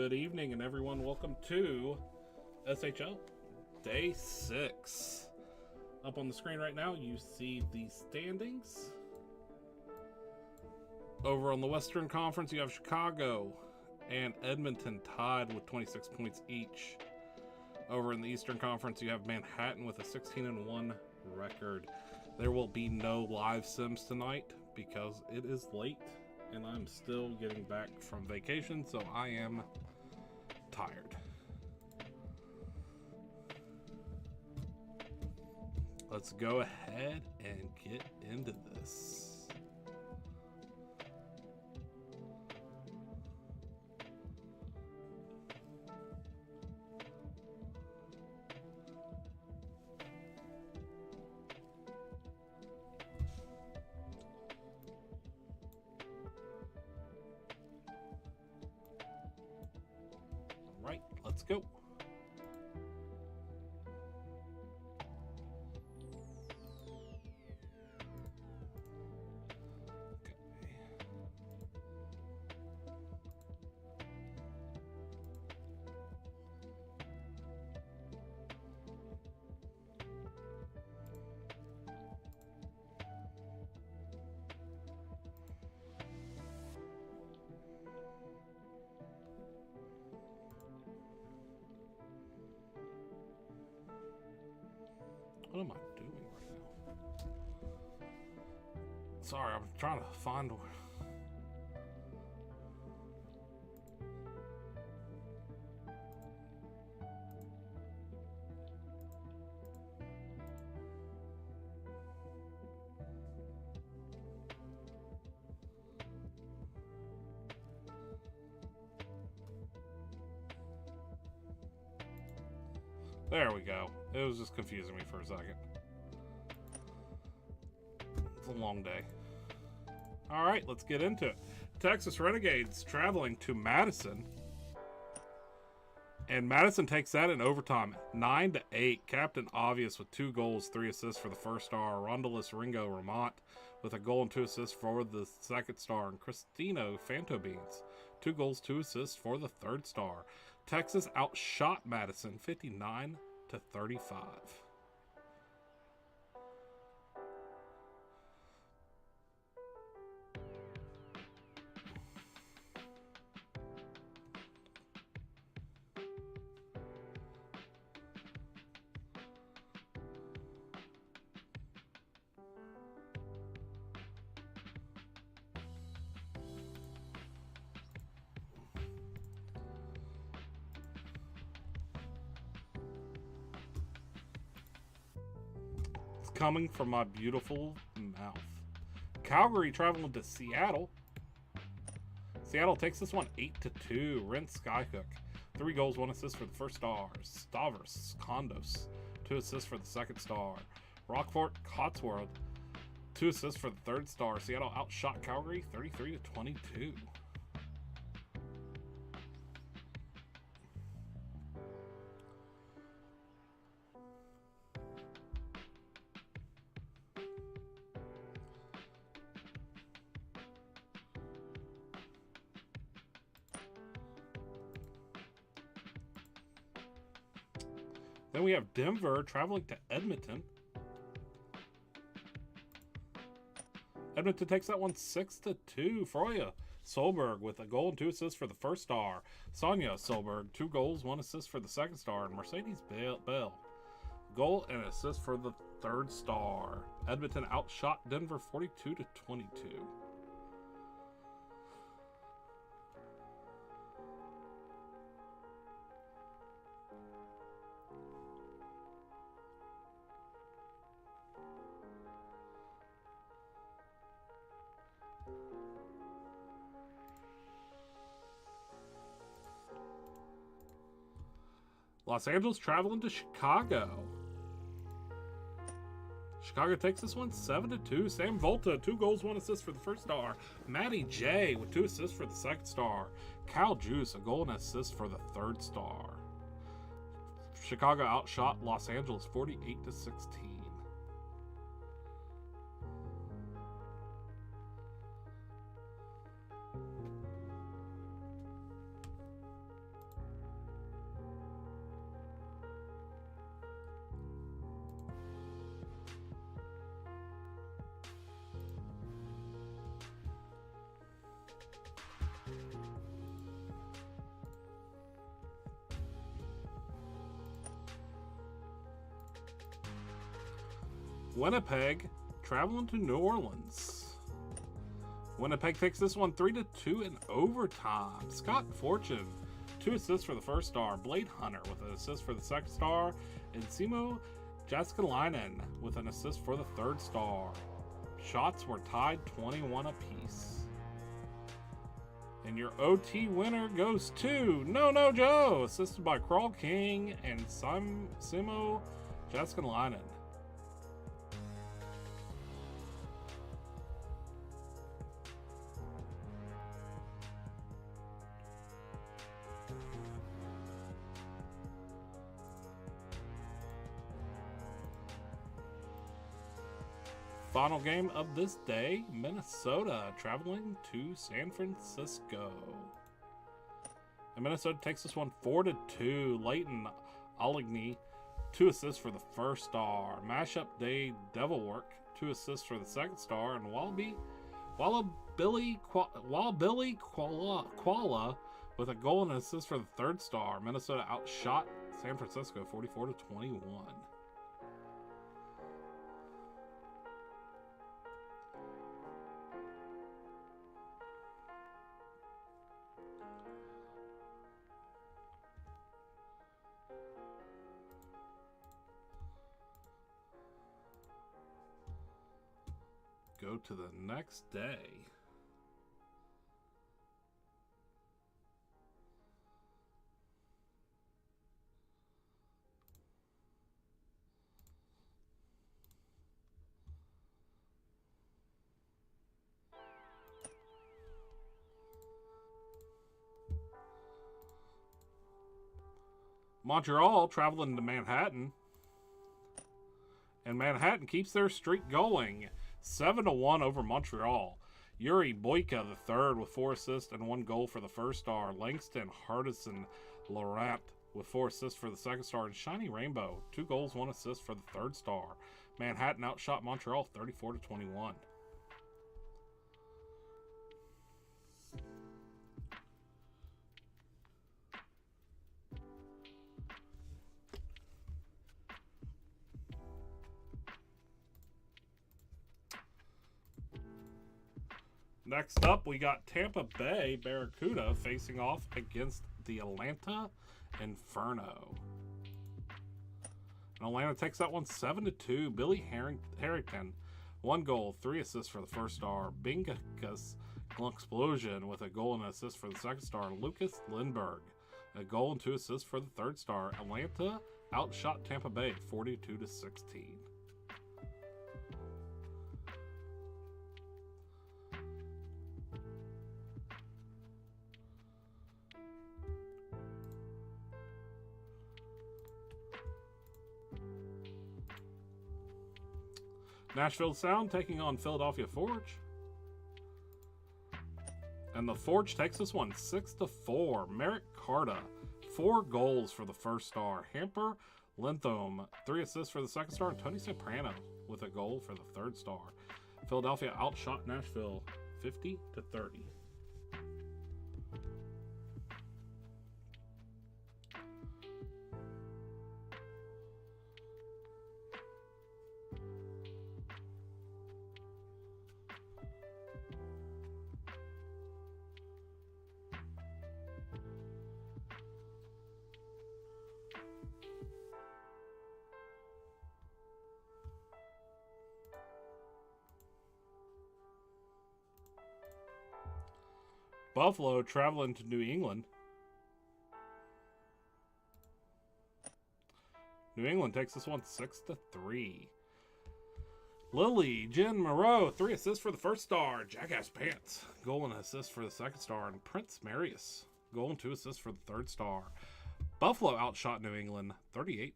Good evening, and everyone, welcome to SHL Day 6. Up on the screen right now, you see the standings. Over on the Western Conference, you have Chicago and Edmonton tied with 26 points each. Over in the Eastern Conference, you have Manhattan with a 16-1 record. There will be no live sims tonight because it is late and I'm still getting back from vacation, so I am tired. Let's go ahead and get into this. Right, let's go. What am I doing right now? Sorry, I'm trying to find where. There we go. It was just confusing me for a second. It's a long day. All right, let's get into it. Texas Renegades traveling to Madison. And Madison takes that in overtime, 9-8. Captain Obvious with 2 goals, 3 assists for the first star. Rondelis Ringo Ramont with a goal and 2 assists for the second star. And Cristino Fantobeans, 2 goals, 2 assists for the third star. Texas outshot Madison 59-35. Coming from my beautiful mouth. Calgary traveling to Seattle. Seattle takes this one 8-2. Rent Skyhook, 3 goals, 1 assist for the first star. Stavros Kondos, 2 assists for the second star. Rockfort Cotsworth, 2 assists for the third star. Seattle outshot Calgary 33-22. Then we have Denver traveling to Edmonton. Edmonton takes that one 6-2. Froya Solberg with a goal and 2 assists for the first star. Sonia Solberg, 2 goals, 1 assist for the second star. And Mercedes Bell, goal and assist for the third star. Edmonton outshot Denver 42-22. Los Angeles traveling to Chicago. Chicago takes this one 7-2. Sam Volta, 2 goals, 1 assist for the first star. Matty J with 2 assists for the second star. Cal Juice, a goal and assist for the third star. Chicago outshot Los Angeles 48-16. Winnipeg traveling to New Orleans. Winnipeg takes this one 3-2 in overtime. Scott Fortune, 2 assists for the first star. Blade Hunter with an assist for the second star. And Simo Jaskalainen with an assist for the third star. Shots were tied 21 apiece. And your OT winner goes to No Joe, assisted by Crawl King and Simo Jaskalainen. Final game of this day, Minnesota traveling to San Francisco. And Minnesota takes this one 4-2. Leighton Alligny, 2 assists for the first star. Mashup Day Devilwork, 2 assists for the second star. And Billy Koala with a goal and an assist for the third star. Minnesota outshot San Francisco 44-21. Go to the next day. Montreal traveling to Manhattan. And Manhattan keeps their streak going. 7-1 over Montreal. Yuri Boyka III with 4 assists and 1 goal for the first star. Langston Hardison Laurent with 4 assists for the second star. And Shiny Rainbow, 2 goals, 1 assist for the third star. Manhattan outshot Montreal 34-21. Next up, we got Tampa Bay Barracuda facing off against the Atlanta Inferno. And Atlanta takes that one 7-2. Billy Harrington, 1 goal, 3 assists for the first star. Bingakus Explosion with a goal and an assist for the second star. Lucas Lindberg, a goal and 2 assists for the third star. Atlanta outshot Tampa Bay 42-16. Nashville Sound taking on Philadelphia Forge. And the Forge takes this one 6-4. Merrick Carta, 4 goals for the first star. Hamper Linthome, 3 assists for the second star. And Tony Soprano with a goal for the third star. Philadelphia outshot Nashville 50-30. Buffalo traveling to New England. New England takes this one 6-3. Lily Jen Moreau, 3 assists for the first star. Jackass Pants, goal and assist for the second star. And Prince Marius, goal and 2 assists for the third star. Buffalo outshot New England 38-32.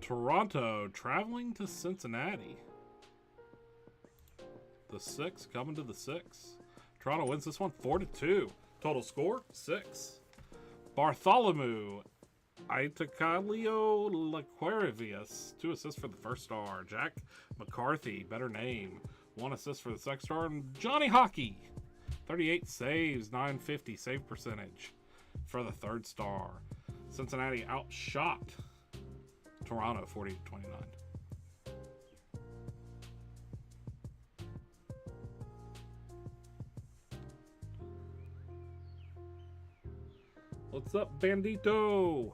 Toronto traveling to Cincinnati. The 6 coming to the 6. Toronto wins this one 4-2. Total score, 6. Bartholomew Itacalio Laquarivius, 2 assists for the first star. Jack McCarthy, better name, 1 assist for the second star. And Johnny Hockey, 38 saves, 950 save percentage for the third star. Cincinnati outshot Toronto 40-29. What's up, Bandito?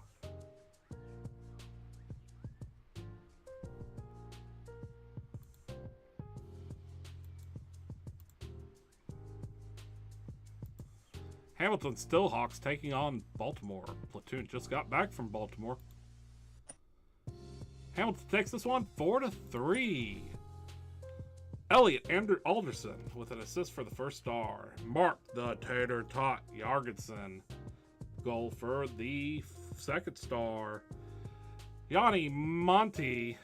Hamilton Stillhawks taking on Baltimore. Platoon just got back from Baltimore. Hamilton takes this one 4-3. Elliot Alderson with an assist for the first star. Mark the Tater Tot Jorgensen goal for the second star. Yanni Monti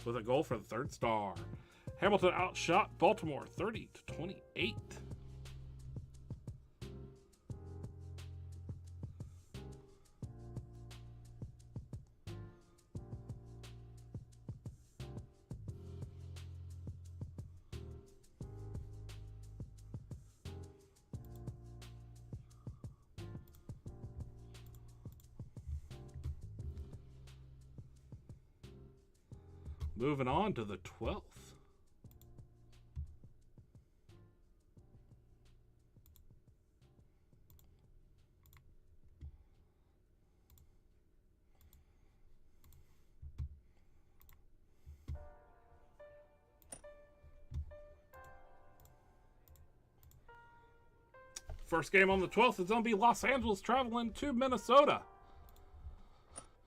with a goal for the third star. Hamilton outshot Baltimore 30-28. Moving on to the 12th. First game on the 12th is going to be Los Angeles traveling to Minnesota.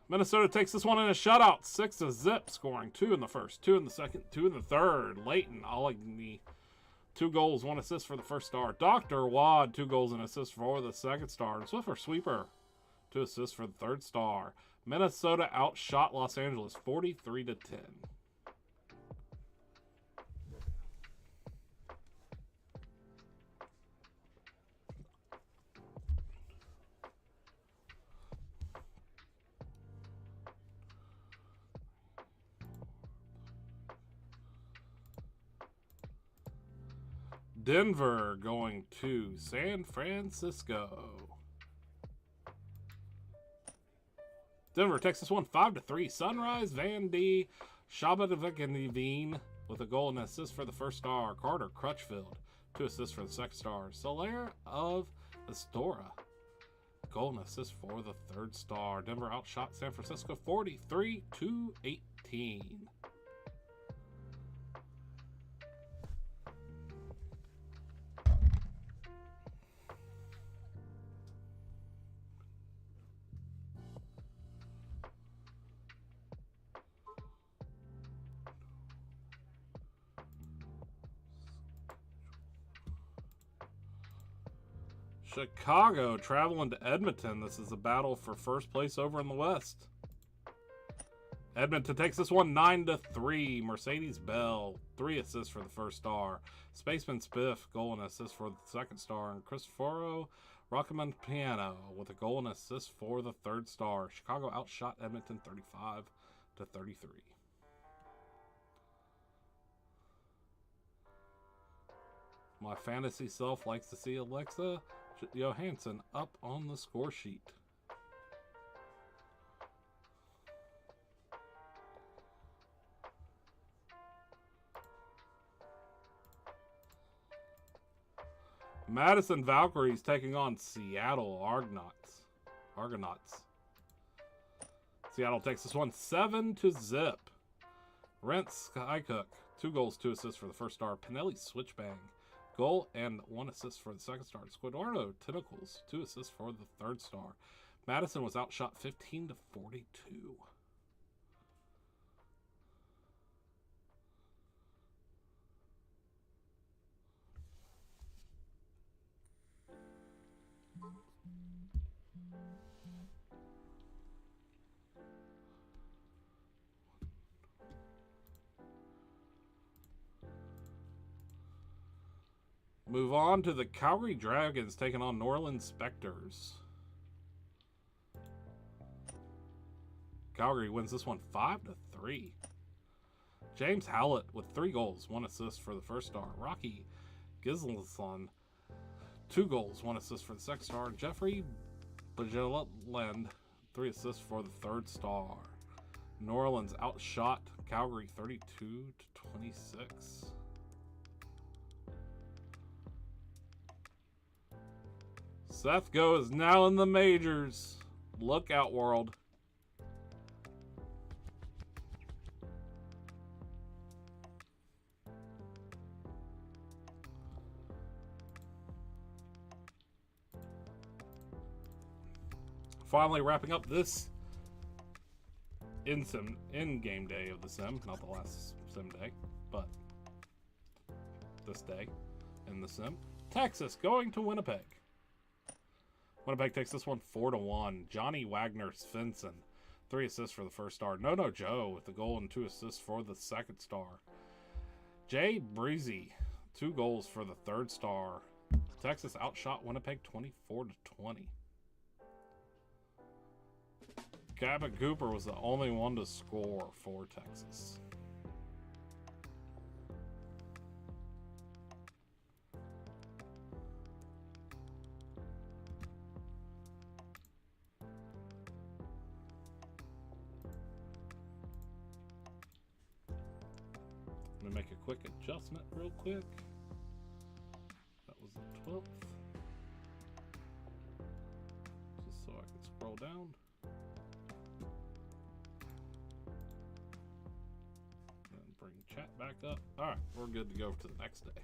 Minnesota takes this one in a shutout, 6-0, scoring 2 in the first, 2 in the second, 2 in the third. Leighton, Allegny, 2 goals, 1 assist for the first star. Dr. Wad, 2 goals and assists for the second star. And Swiffer Sweeper, 2 assists for the third star. Minnesota outshot Los Angeles 43-10. Denver going to San Francisco. Denver takes this one 5-3. Sunrise, Van D, Shabadavik with a goal and assist for the first star. Carter Crutchfield, 2 assists for the second star. Soler of Astoria, goal and assist for the third star. Denver outshot San Francisco 43-18. Chicago traveling to Edmonton. This is a battle for first place over in the West. Edmonton takes this one 9-3. Mercedes Bell, 3 assists for the first star. Spaceman Spiff, goal and assist for the second star. And Cristoforo Rockman Piano with a goal and assist for the third star. Chicago outshot Edmonton 35-33. My fantasy self likes to see Alexa Johansson up on the score sheet. Madison Valkyries taking on Seattle Argonauts. Seattle takes this one 7-0. Rent Skycook, 2 goals, 2 assists for the first star. Pinelli Switchbang, goal and 1 assist for the second star. Squidorno Tentacles, 2 assists for the third star. Madison was outshot 15-42. Move on to the Calgary Dragons taking on New Orleans Spectres. Calgary wins this one 5-3. James Howlett with 3 goals, 1 assist for the first star. Rocky Gislason, 2 goals, 1 assist for the second star. Jeffrey Bajeland, 3 assists for the third star. New Orleans outshot Calgary 32-26. Seth Go is now in the majors. Look out, world. Finally wrapping up this in-game day of the sim. Not the last sim day, but this day in the sim. Texas going to Winnipeg. Winnipeg takes this one 4-1. Johnny Wagner Svensson, 3 assists for the first star. No Joe with the goal and 2 assists for the second star. Jay Breezy, 2 goals for the third star. Texas outshot Winnipeg 24-20. Cabot Cooper was the only one to score for Texas. Let me make a quick adjustment real quick. That was the 12th. Just so I can scroll down. And bring chat back up. Alright, we're good to go to the next day.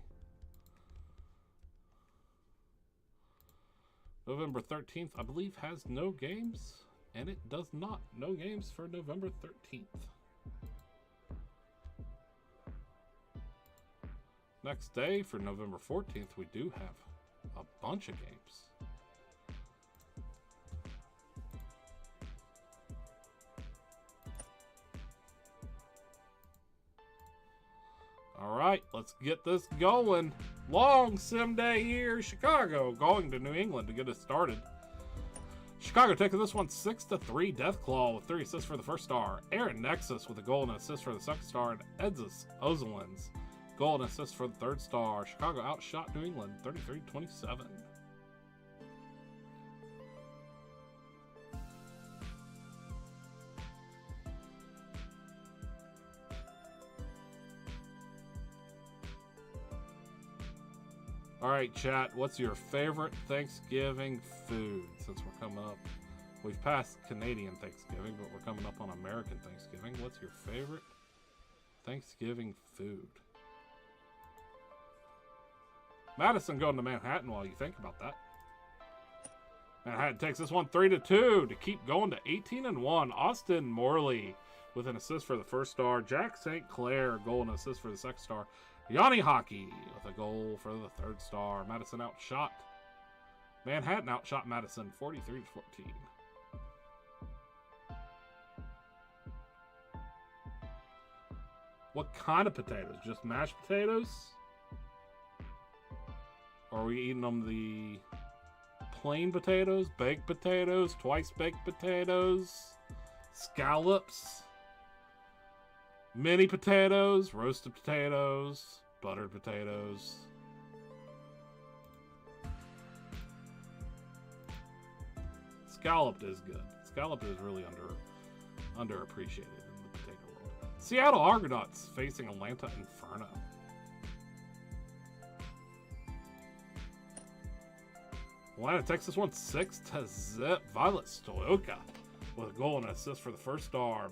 November 13th, I believe, has no games. And it does not. No games for November 13th. Next day, for November 14th, we do have a bunch of games. All right, let's get this going. Long sim day here. Chicago going to New England to get us started. Chicago taking this one 6-3. Deathclaw with 3 assists for the first star. Aaron Nexus with a goal and an assist for the second star. And Edzis Ozelins, goal and assist for the third star. Chicago outshot New England 33-27. All right, chat, what's your favorite Thanksgiving food? Since we're coming up, we've passed Canadian Thanksgiving, but we're coming up on American Thanksgiving. What's your favorite Thanksgiving food? Madison going to Manhattan while you think about that. Manhattan takes this one 3-2 to keep going to 18-1. Austin Morley with an assist for the first star. Jack St. Clair, goal and assist for the second star. Yanni Hockey with a goal for the third star. Manhattan outshot Madison 43-14. What kind of potatoes? Just mashed potatoes? Or are we eating them the plain potatoes, baked potatoes, twice baked potatoes, scallops, mini potatoes, roasted potatoes, buttered potatoes? Scalloped is good. Scalloped is really underappreciated in the potato world. Seattle Argonauts facing Atlanta Inferno. Atlanta takes this one 6-0. Violet Stolioka with a goal and an assist for the first star.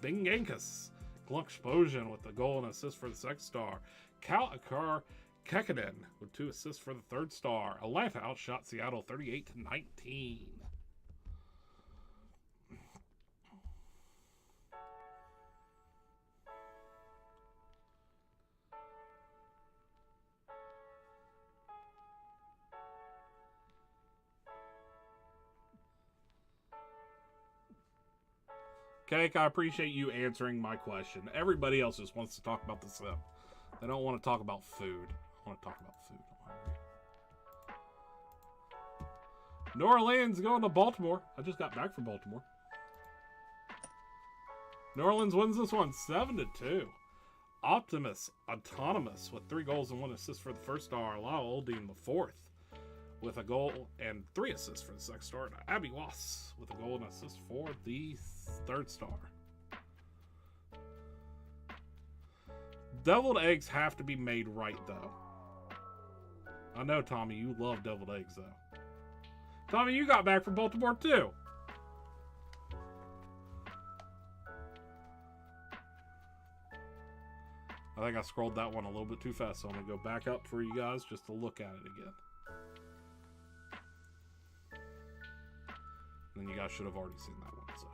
Bingankus Glunksplosion with a goal and assist for the second star. Cal Akar Kekkanen with 2 assists for the third star. Atlanta outshot Seattle 38-19. Cake, I appreciate you answering my question. Everybody else just wants to talk about the sim. They don't want to talk about food. I want to talk about food. I'm hungry. New Orleans going to Baltimore. I just got back from Baltimore. New Orleans wins this one 7-2. Optimus Autonomous with 3 goals and 1 assist for the first star. Lyle Oldine the fourth with a goal and 3 assists for the second star. And Abby Wass with a goal and assist for the third star. Deviled eggs have to be made right, though. I know, Tommy, you love deviled eggs, though. Tommy, you got back from Baltimore, too. I think I scrolled that one a little bit too fast, so I'm going to go back up for you guys just to look at it again. And then you guys should have already seen that one, so.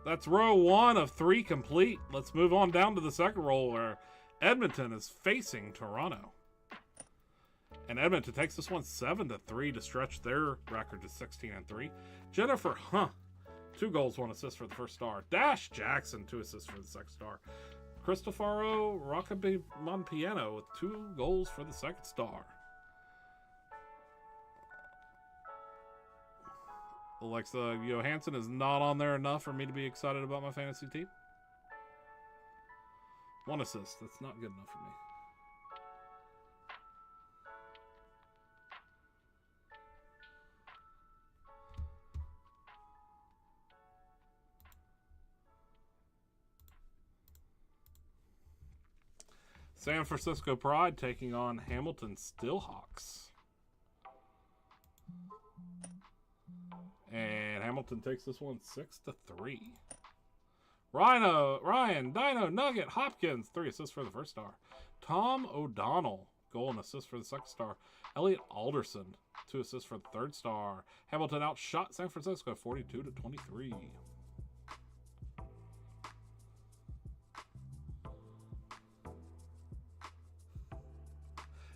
That's row 1 of 3 complete. Let's move on down to the second row where Edmonton is facing Toronto. And Edmonton takes this one 7-3 to stretch their record to 16-3. Jennifer 2 goals, 1 assist for the first star. Dash Jackson 2 assists for the second star. Cristoforo Monpiano with 2 goals for the second star. Alexa Johansson is not on there enough for me to be excited about my fantasy team. 1 assist. That's not good enough for me. San Francisco Pride taking on Hamilton Steelhawks. And Hamilton takes this one 6-3. Ryan, Dino, Nugget, Hopkins, 3 assists for the first star. Tom O'Donnell, goal and assist for the second star. Elliot Alderson, 2 assists for the third star. Hamilton outshot San Francisco 42-23.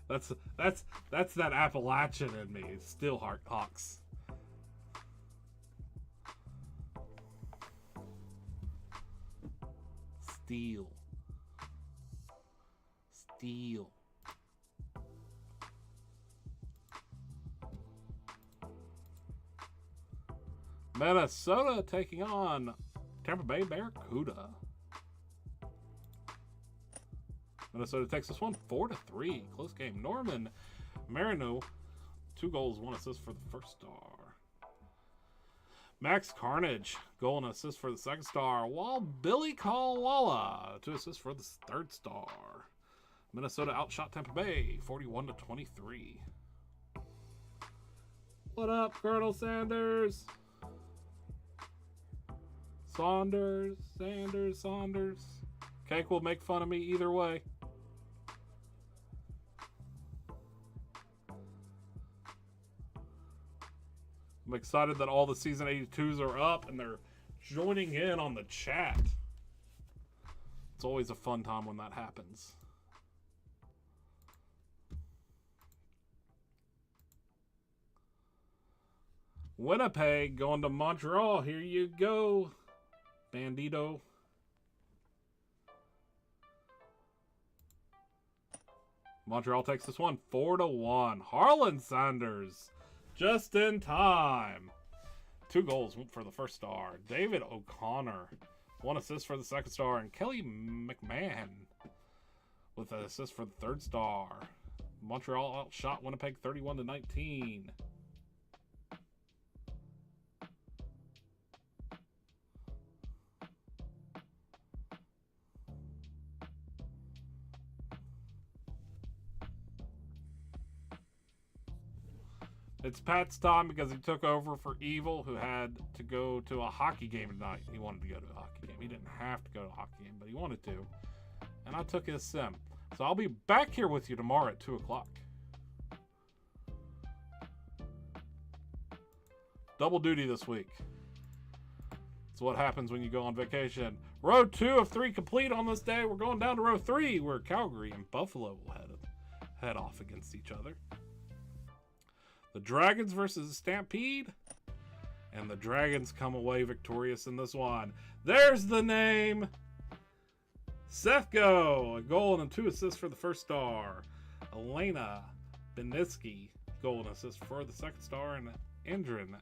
That's that Appalachian in me. Steelhawks. Steel. Minnesota taking on Tampa Bay Barracuda. Minnesota takes this one 4-3. Close game. Norman Marino, 2 goals, 1 assist for the first star. Max Carnage, goal and assist for the second star. While Billy Kalwala, 2 assists for the third star. Minnesota outshot Tampa Bay 41-23. What up, Colonel Sanders? Sanders. Cake will make fun of me either way. I'm excited that all the Season 82s are up and they're joining in on the chat. It's always a fun time when that happens. Winnipeg going to Montreal. Here you go, Bandito. Montreal takes this one 4-1. Harlan Sanders just in time. 2 goals for the first star. David O'Connor, 1 assist for the second star. And Kelly McMahon with an assist for the third star. Montreal outshot Winnipeg 31-19. It's Pat's time because he took over for Evil, who had to go to a hockey game tonight. He wanted to go to a hockey game. He didn't have to go to a hockey game, but he wanted to. And I took his sim. So I'll be back here with you tomorrow at 2 o'clock. Double duty this week. That's what happens when you go on vacation. Row 2 of 3 complete on this day. We're going down to row 3, where Calgary and Buffalo will head off against each other. The Dragons versus the Stampede. And the Dragons come away victorious in this one. There's the name. Sethko, a goal and 2 assists for the first star. Elena Beniski, goal and assist for the second star. And Andrin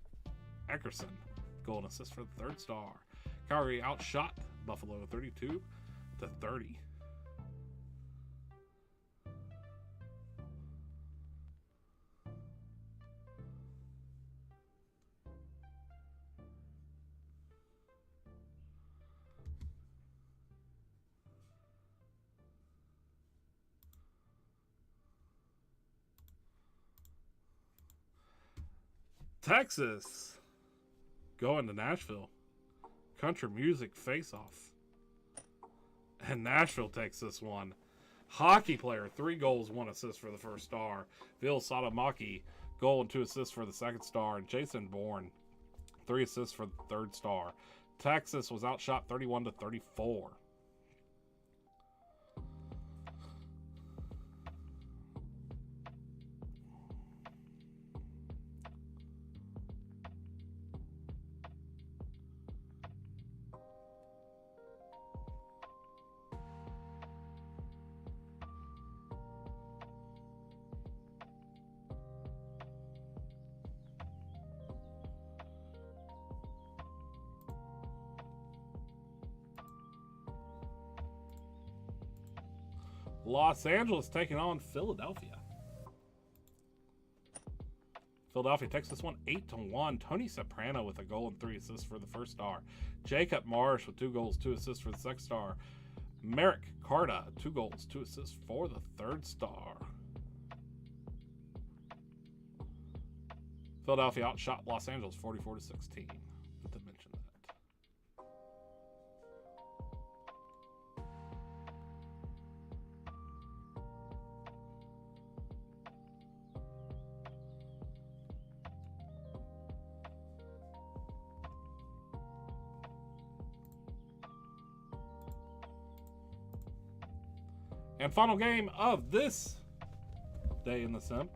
Eckerson, goal and assist for the third star. Calgary outshot Buffalo 32-30. Texas going to Nashville. Country music face-off. And Nashville takes this one. Hockey player, 3 goals, 1 assist for the first star. Phil Sotomaki, goal and 2 assists for the second star. And Jason Bourne, 3 assists for the third star. Texas was outshot 31-34. Los Angeles taking on Philadelphia. Philadelphia takes this one 8-1. Tony Soprano with a goal and 3 assists for the first star. Jacob Marsh with 2 goals, 2 assists for the second star. Merrick Carta, 2 goals, 2 assists for the third star. Philadelphia outshot Los Angeles 44-16. To mention that. And final game of this day in the sim.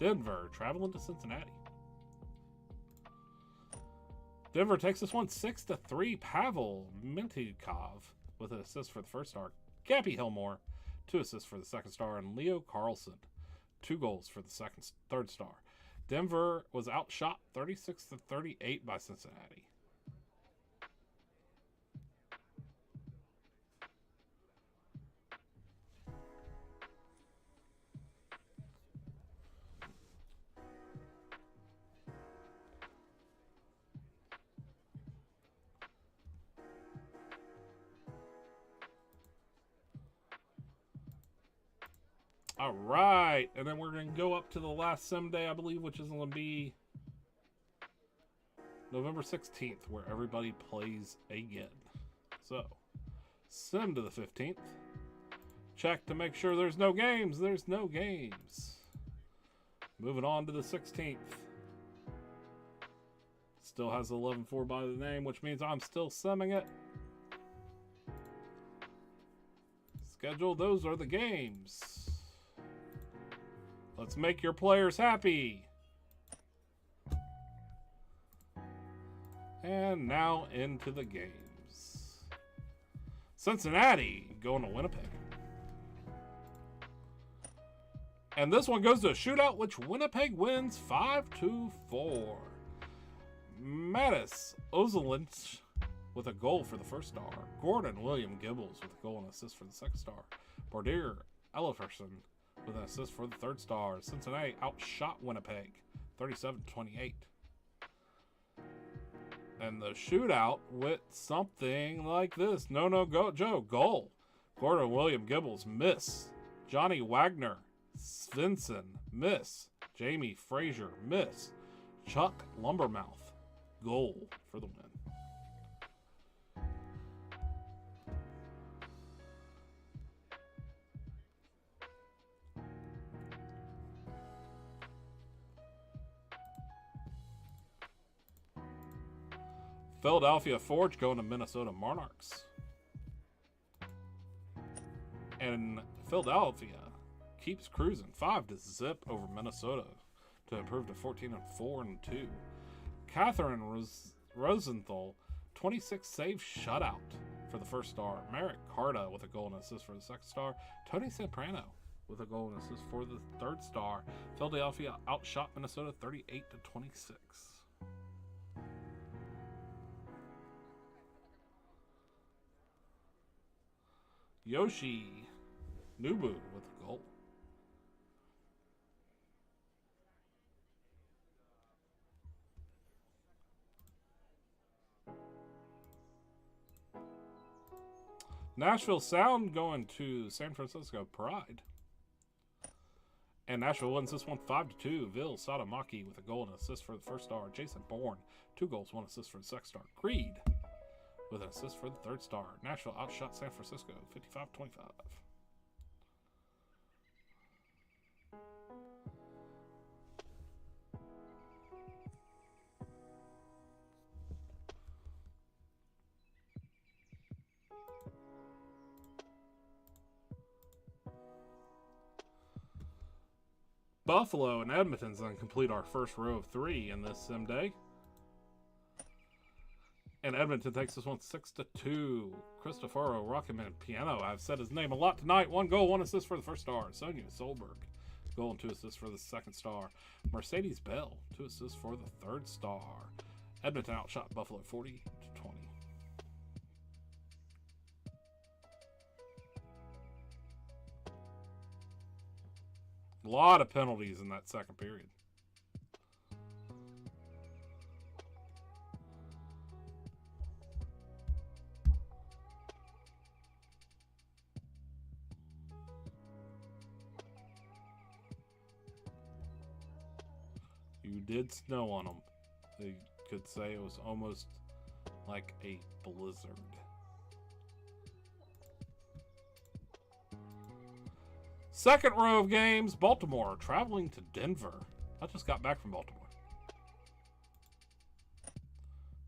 Denver traveling to Cincinnati. Denver takes this one 6-3. Pavel Mintyukov with an assist for the first star. Gabby Hillmore, 2 assists for the second star. And Leo Carlson, 2 goals for the third star. Denver was outshot 36-38 by Cincinnati. All right, and then we're going to go up to the last sim day, I believe, which is going to be November 16th, where everybody plays again. So, sim to the 15th. Check to make sure there's no games. There's no games. Moving on to the 16th. Still has 11-4 by the name, which means I'm still simming it. Schedule, those are the games. Let's make your players happy. And now into the games. Cincinnati going to Winnipeg. And this one goes to a shootout, which Winnipeg wins 5-4. Mattis Ozelinch with a goal for the first star. Gordon William Gibbles with a goal and assist for the second star. Bordier Ellerson with an assist for the third star. Cincinnati outshot Winnipeg 37-28. And the shootout went something like this. Go Joe, goal. Gordon William Gibbles, miss. Johnny Wagner, Svensson, miss. Jamie Frazier, miss. Chuck Lumbermouth, goal for the win. Philadelphia Forge going to Minnesota Monarchs. And Philadelphia keeps cruising 5-0 over Minnesota to improve to 14-4-2. Catherine Rosenthal, 26 save shutout for the first star. Merrick Carta with a goal and assist for the second star. Tony Soprano with a goal and assist for the third star. Philadelphia outshot Minnesota 38-26. Yoshi Nubu with a goal. Nashville Sound going to San Francisco Pride. And Nashville wins this one 5-2. Vil Sadamaki with a goal and assist for the first star. Jason Bourne, 2 goals, 1 assist for the second star. Creed with an assist for the third star. Nashville outshot San Francisco 55-25. Buffalo and Edmonton's then complete our first row of 3 in this sim day. And Edmonton takes this one 6-2. Cristoforo Rocketman Piano. I've said his name a lot tonight. 1 goal, 1 assist for the first star. Sonia Solberg, goal and 2 assists for the second star. Mercedes Bell, 2 assists for the third star. Edmonton outshot Buffalo 40-20. A lot of penalties in that second period. You did snow on them. You could say it was almost like a blizzard. Second row of games, Baltimore traveling to Denver. I just got back from Baltimore.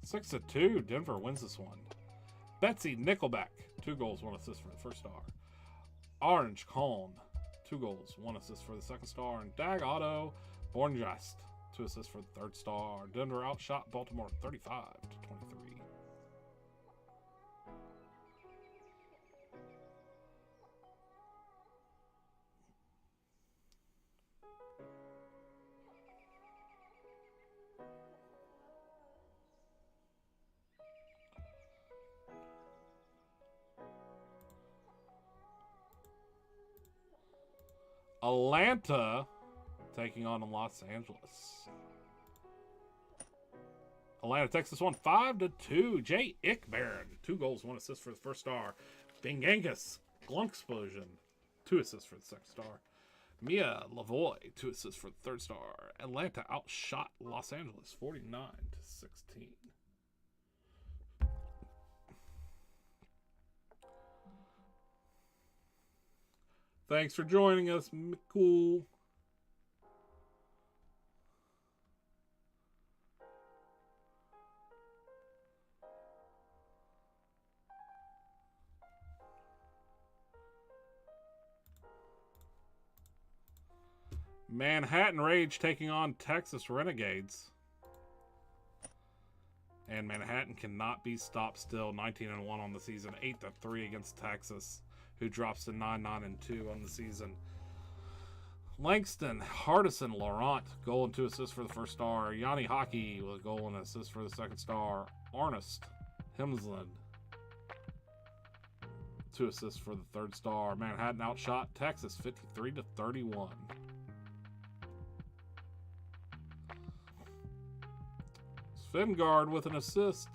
6-2, Denver wins this one. Betsy Nickelback, 2 goals, 1 assist for the first star. Orange Calm, 2 goals, 1 assist for the second star. And Dag Otto Bornjast, 2 assists for the third star. Denver outshot Baltimore 35-23. Atlanta taking on Los Angeles. Atlanta takes this one 5-2. Jay Ickbaron, 2 goals, 1 assist for the first star. Bingangus Glunksplosion, 2 assists for the second star. Mia Lavoy, 2 assists for the third star. Atlanta outshot Los Angeles 49-16. Thanks for joining us, McCool. Manhattan Rage taking on Texas Renegades. And Manhattan cannot be stopped still. 19-1 on the season. 8-3 against Texas, who drops to 9-2 on the season. Langston, Hardison, Laurent, goal and 2 assists for the first star. Yanni Hockey with a goal and assist for the second star. Arnest Hemsland, 2 assists for the third star. Manhattan outshot Texas 53-31. Svengard with an assist.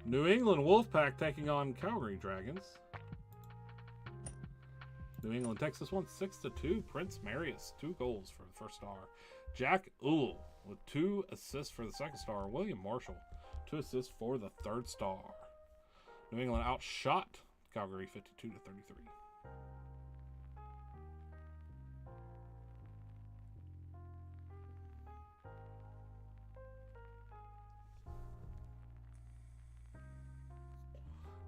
New England Wolfpack taking on Calgary Dragons. New England takes this one 6-2. Prince Marius, 2 goals for the first star. Jack Uhl with 2 assists for the second star. William Marshall, 2 assists for the third star. New England outshot Calgary 52-33.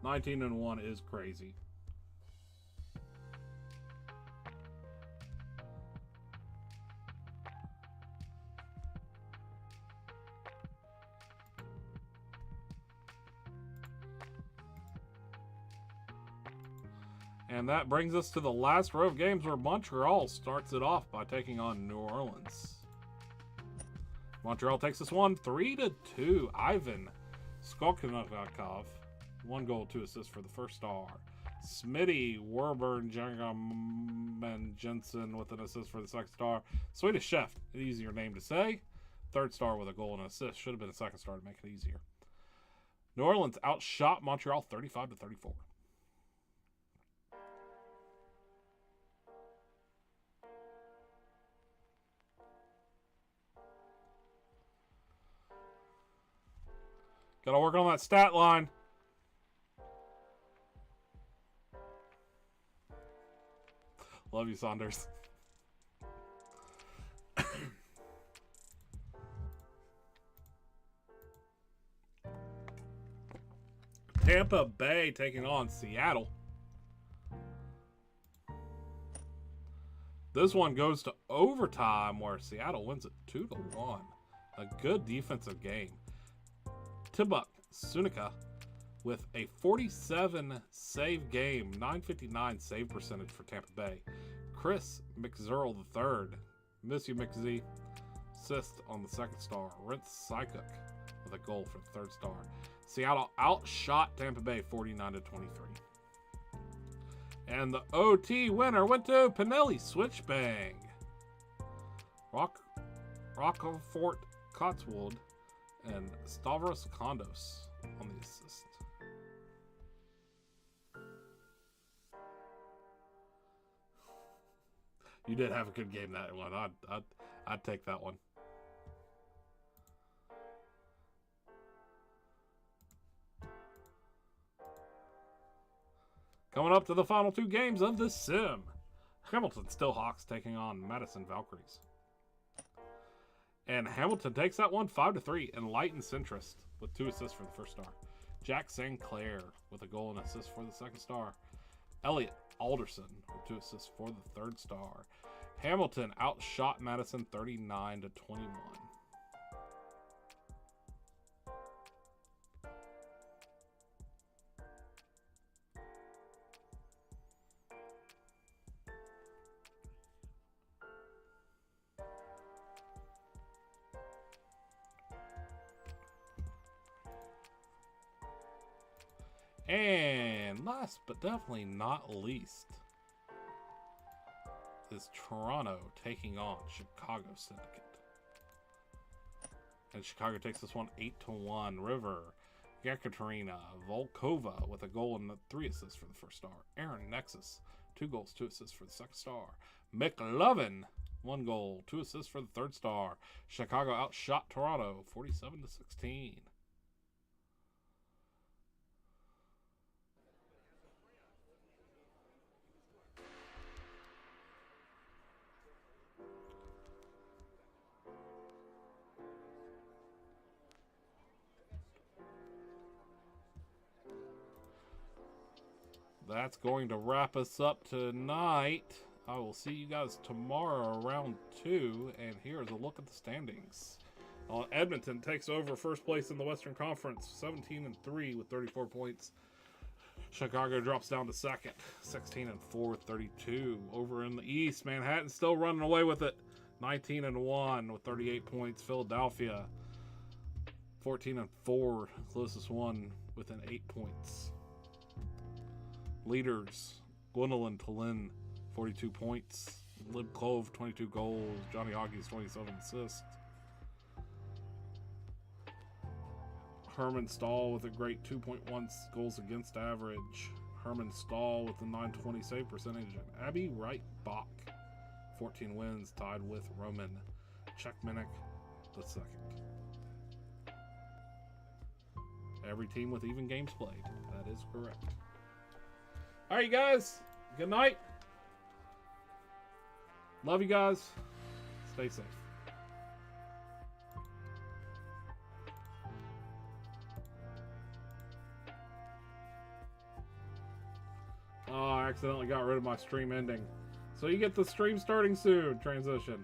19-1 is crazy. And that brings us to the last row of games where Montreal starts it off by taking on New Orleans. Montreal takes this one 3-2. Ivan Skolkonikov, 1 goal, 2 assists for the first star. Smitty Werburn Jangaman Jensen with an assist for the second star. Swedish Chef, an easier name to say. Third star with a goal and an assist. Should have been a second star to make it easier. New Orleans outshot Montreal 35-34. Gotta work on that stat line. Love you, Saunders. Tampa Bay taking on Seattle. This one goes to overtime where Seattle wins it 2-1. A good defensive game. Tibuk Sunica with a 47 save game, 959 save percentage for Tampa Bay. Chris McZerl III, miss you McZ, assist on the second star. Rentz Sycook with a goal for the third star. Seattle outshot Tampa Bay 49-23. And the OT winner went to Pinelli Switchbang. Rockfort Cotswold and Stavros Kondos on the assist. You did have a good game that one. I'd take that one. Coming up to the final 2 games of the Sim. Hamilton Stillhawks taking on Madison Valkyries. And Hamilton takes that one 5-3 and lightens Centrist with 2 assists for the first star. Jack St. Clair with a goal and assist for the second star. Elliot Alderson with 2 assists for the third star. Hamilton outshot Madison 39-21. And last but definitely not least is Toronto taking on Chicago Syndicate. And Chicago takes this one 8-1. River Yekaterina Volkova with a goal and 3 assists for the first star. Aaron Nexus, 2 goals, 2 assists for the second star. McLovin, 1 goal, 2 assists for the third star. Chicago outshot Toronto 47-16. That's going to wrap us up tonight. I will see you guys tomorrow around 2. And here's a look at the standings. Edmonton takes over first place in the Western Conference, 17-3 with 34 points. Chicago drops down to second, 16-4 with 32. Over in the East, Manhattan still running away with it, 19-1 with 38 points. Philadelphia, 14-4, closest one within 8 points. Leaders, Gwendolyn Tallinn, 42 points. Lib Clove, 22 goals. Johnny Hoggies, 27 assists. Herman Stahl with a great 2.1 goals against average. Herman Stahl with a 920 save percentage. And Abby Wright Bach, 14 wins, tied with Roman Czechmanek II. Every team with even games played. That is correct. All right, you guys. Good night. Love you guys. Stay safe. I accidentally got rid of my stream ending. So you get the stream starting soon transition.